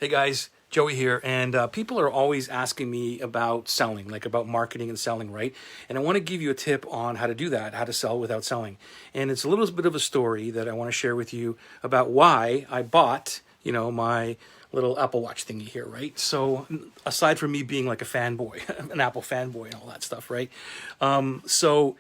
Hey guys, Joey here, and people are always asking me about selling, like about marketing and selling, right? And I want to give you a tip on how to do that, how to sell without selling. And it's a little bit of a story that I want to share with you about why I bought, my little Apple Watch thingy here, right? So aside from me being like a fanboy, an Apple fanboy and all that stuff, right? So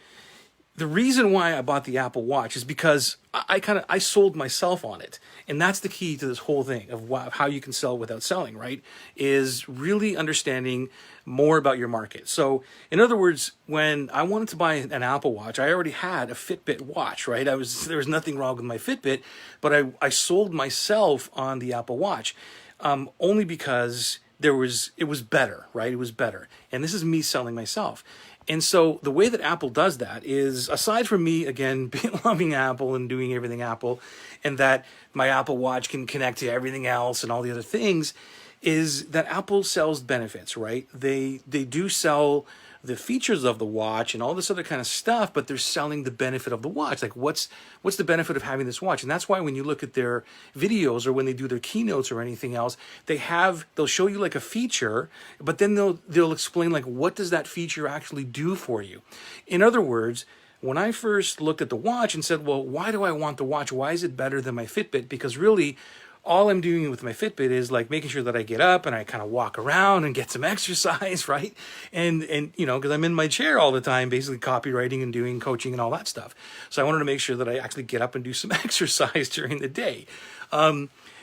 the reason why I bought the Apple Watch is because I sold myself on it, and that's the key to this whole thing of how you can sell without selling, right? Is really understanding more about your market. So, in other words, when I wanted to buy an Apple Watch, I already had a Fitbit watch, right? There was nothing wrong with my Fitbit, but I sold myself on the Apple Watch, only because it was better, right? It was better, and this is me selling myself. And so the way that Apple does that is, aside from me, again, loving Apple and doing everything Apple, and that my Apple Watch can connect to everything else and all the other things, is that Apple sells benefits, right? They do sell the features of the watch and all this other kind of stuff, but they're selling the benefit of the watch. Like what's the benefit of having this watch? And that's why when you look at their videos or when they do their keynotes or anything else, they'll show you like a feature, but then they'll explain like what does that feature actually do for you. In other words, when I first looked at the watch and said, well, why do I want the watch? Why is it better than my Fitbit? Because really, all I'm doing with my Fitbit is like making sure that I get up and I kind of walk around and get some exercise, right? And because I'm in my chair all the time, basically copywriting and doing coaching and all that stuff. So I wanted to make sure that I actually get up and do some exercise during the day.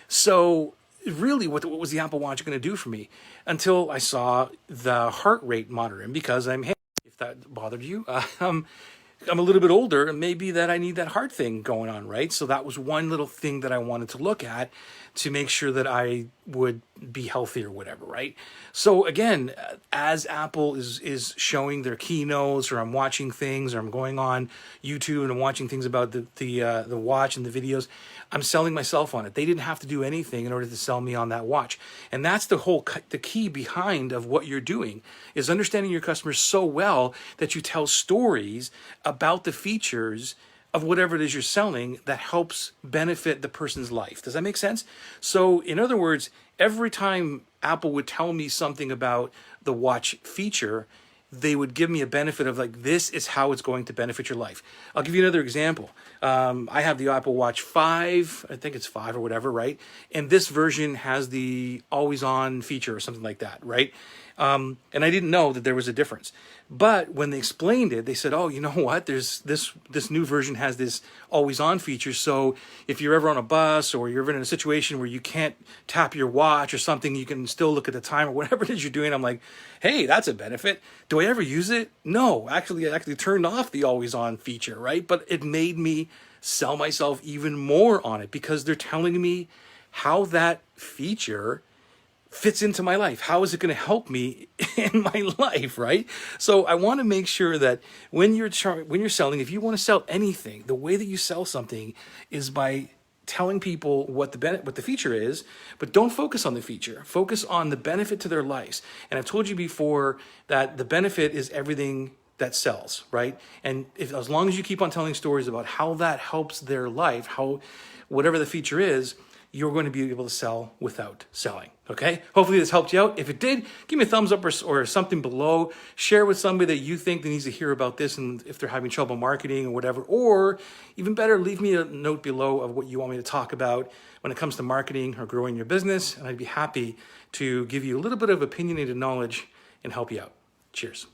So really, what was the Apple Watch going to do for me? Until I saw the heart rate monitor, and because if that bothered you, I'm a little bit older, and maybe that I need that heart thing going on, right? So that was one little thing that I wanted to look at to make sure that I would be healthy or whatever, right? So again, as Apple is showing their keynotes, or I'm watching things, or I'm going on YouTube and I'm watching things about the watch and the videos, I'm selling myself on it. They didn't have to do anything in order to sell me on that watch. And that's the key behind of what you're doing, is understanding your customers so well that you tell stories about the features of whatever it is you're selling that helps benefit the person's life. Does that make sense? So in other words, every time Apple would tell me something about the watch feature, they would give me a benefit of like, this is how it's going to benefit your life. I'll give you another example. I have the Apple Watch 5, I think it's 5 or whatever, right? And this version has the always on feature or something like that, right? And I didn't know that there was a difference. But when they explained it, they said, oh, you know what? There's this new version has this always on feature. So if you're ever on a bus or you're ever in a situation where you can't tap your watch or something, you can still look at the time or whatever it is you're doing. I'm like, hey, that's a benefit. Do I ever use it? No, actually, I actually turned off the always on feature, right? But it made me sell myself even more on it because they're telling me how that feature fits into my life. How is it going to help me in my life, right? So I want to make sure that when you're selling, if you want to sell anything, the way that you sell something is by telling people what the feature is, but don't focus on the feature. Focus on the benefit to their lives. And I've told you before that the benefit is everything that sells, right? And as long as you keep on telling stories about how that helps their life, how whatever the feature is, you're going to be able to sell without selling. Okay? Hopefully this helped you out. If it did, give me a thumbs up or something below. Share with somebody that you think that needs to hear about this, and if they're having trouble marketing or whatever. Or even better, leave me a note below of what you want me to talk about when it comes to marketing or growing your business. And I'd be happy to give you a little bit of opinionated knowledge and help you out. Cheers.